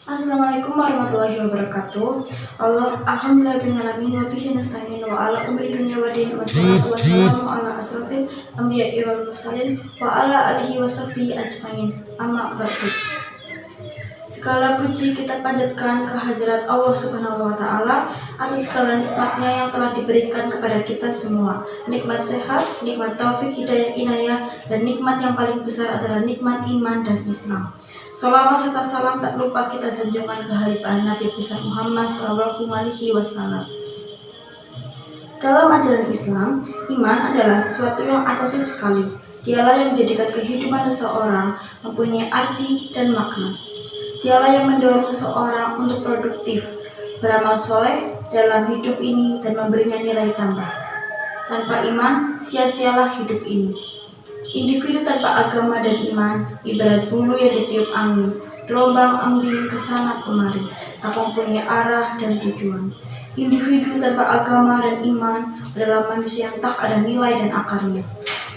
Assalamualaikum warahmatullahi wabarakatuh. Alhamdulillahirobbilalamin wa bihi nasta'in wa ala umri dunya wa din wassalatu wassalamu ala asrofil anbiya'i wal mursalin wa ala alihi wa sahbihi ajmain. Amma ba'du. Segala puji kita panjatkan kehadirat Allah Subhanahu wa taala atas segala nikmatnya yang telah diberikan kepada kita semua. Nikmat sehat, nikmat taufik, hidayah, inayah, dan nikmat yang paling besar adalah nikmat iman dan Islam. Salawat serta salam tak lupa kita sanjungkan ke hadirat Nabi besar Muhammad SAW. Dalam ajaran Islam, iman adalah sesuatu yang asasi sekali. Dialah yang menjadikan kehidupan seseorang mempunyai arti dan makna. Dialah yang mendorong seseorang untuk produktif, beramal soleh dalam hidup ini dan memberinya nilai tambah. Tanpa iman, sia-sialah hidup ini. Individu tanpa agama dan iman ibarat bulu yang ditiup angin, terombang-ambing kesana kemari, tak mempunyai arah dan tujuan. Individu tanpa agama dan iman adalah manusia yang tak ada nilai dan akarnya.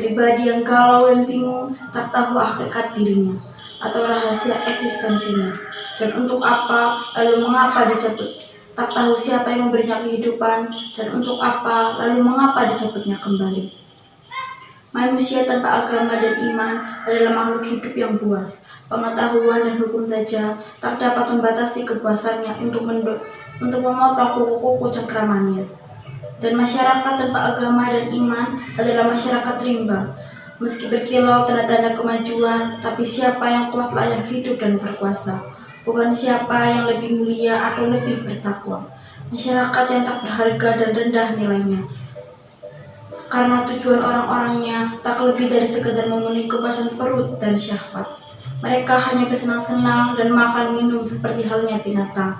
Pribadi yang galau dan bingung, tak tahu hakikat dirinya atau rahasia eksistensinya. Dan untuk apa, lalu mengapa dicabut? Tak tahu siapa yang memberinya kehidupan, dan untuk apa, lalu mengapa dicabutnya kembali. Manusia tanpa agama dan iman adalah makhluk hidup yang buas. Pengetahuan dan hukum saja tak dapat membatasi kepuasannya untuk memotong kuku-kuku cengkramannya. Dan masyarakat tanpa agama dan iman adalah masyarakat rimba. Meski berkilau tanda-tanda kemajuan, tapi siapa yang kuatlah yang hidup dan berkuasa, bukan siapa yang lebih mulia atau lebih bertakwa. Masyarakat yang tak berharga dan rendah nilainya, karena tujuan orang-orangnya tak lebih dari sekedar memenuhi kepuasan perut dan syahwat. Mereka hanya bersenang-senang dan makan minum seperti halnya binatang.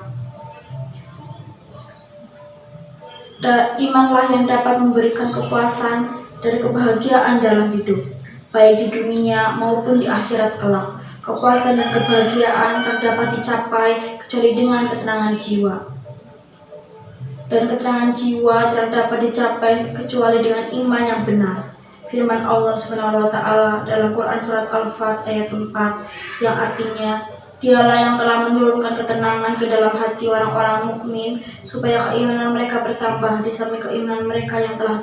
Dan imanlah yang dapat memberikan kepuasan dan kebahagiaan dalam hidup, baik di dunia maupun di akhirat kelak. Kepuasan dan kebahagiaan tak dapat dicapai kecuali dengan ketenangan jiwa. Dan keterangan jiwa tidak dapat dicapai kecuali dengan iman yang benar. Firman Allah Subhanahu wa taala dalam Quran surat Al-Fat ayat 4 yang artinya, Dialah yang telah menurunkan ketenangan ke dalam hati orang-orang mukmin supaya keimanan mereka bertambah di samping keimanan mereka yang telah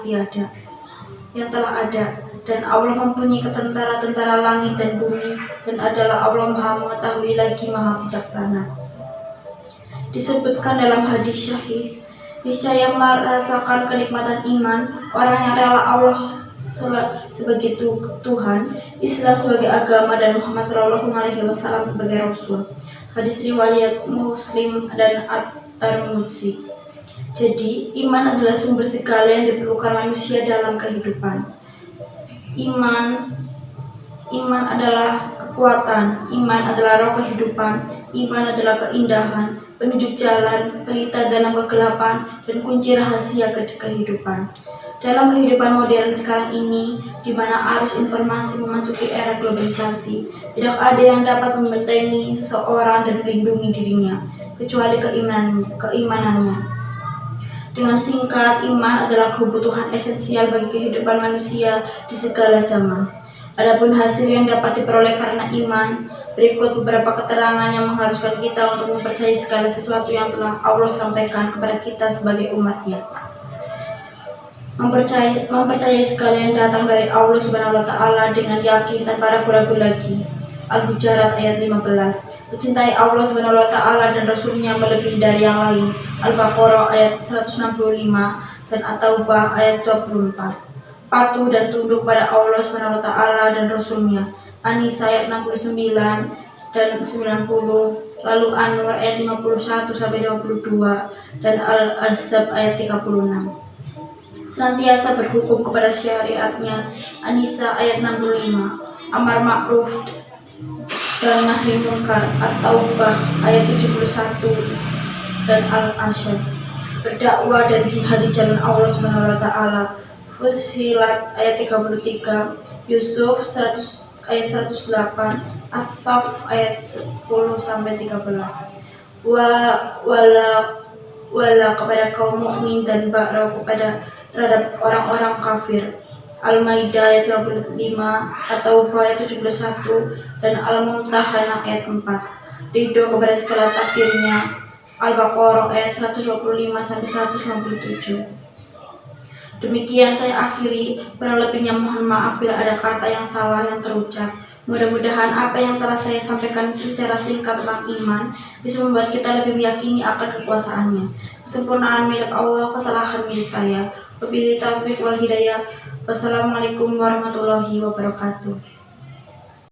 ada. Dan Allah mempunyai tentara-tentara langit dan bumi, dan adalah Allah Maha mengetahui lagi Maha bijaksana. Disebutkan dalam hadis syahih, niscaya merasakan kenikmatan iman orang yang rela Allah sebagai Tuhan, Islam sebagai agama, dan Muhammad SAW sebagai Rasul. Hadis riwayat Muslim dan At-Tirmidzi. Jadi, iman adalah sumber segala yang diperlukan manusia dalam kehidupan. Iman adalah kekuatan, iman adalah roh kehidupan, iman adalah keindahan, penunjuk jalan, pelita dalam kegelapan, dan kunci rahasia kehidupan. Dalam kehidupan modern sekarang ini, di mana arus informasi memasuki era globalisasi, tidak ada yang dapat membentengi seseorang dan melindungi dirinya, kecuali keimanannya. Dengan singkat, iman adalah kebutuhan esensial bagi kehidupan manusia di segala zaman. Adapun hasil yang dapat diperoleh karena iman, berikut beberapa keterangan yang mengharuskan kita untuk mempercayai segala sesuatu yang telah Allah sampaikan kepada kita sebagai umatnya. Mempercayai segala yang datang dari Allah Subhanahu wa taala dengan yakin tanpa ragu-ragu lagi. Al-Hujurat ayat 15. Mencintai Allah Subhanahu wa taala dan Rasulnya melebihi dari yang lain. Al-Baqarah ayat 165 dan At-Taubah ayat 24. Patuh dan tunduk pada Allah Subhanahu wa taala dan Rasulnya. An-Nisa ayat 69 dan 90, lalu An-Nur ayat 51 sampai 52 dan Al-Ahzab ayat 36. Senantiasa berhukum kepada syariatnya. An-Nisa ayat 65, amar ma'ruf dan nahi munkar. At-Taubah ayat 71 dan Al-Ansyad, berdakwah dan jihad di jalan Allah Subhanahu wa taala. Fussilat ayat 33, Yusuf 100 ayat 108, As-Saff ayat 10 sampai 13. Wala kepada kaum mukmin dan ba'ra terhadap orang-orang kafir. Al-Maidah ayat 55, At-Taubah ayat 71 dan Al-Mumtahanah ayat 4. ridho kepada segala takdirnya. Al-Baqarah ayat 125-157. Demikian saya akhiri, kurang lebihnya mohon maaf bila ada kata yang salah yang terucap. Mudah-mudahan apa yang telah saya sampaikan secara singkat tentang iman bisa membuat kita lebih meyakini akan kekuasaannya. Kesempurnaan milik Allah, kesalahan milik saya. Wabillahi taufiq wal hidayah. Wassalamualaikum warahmatullahi wabarakatuh.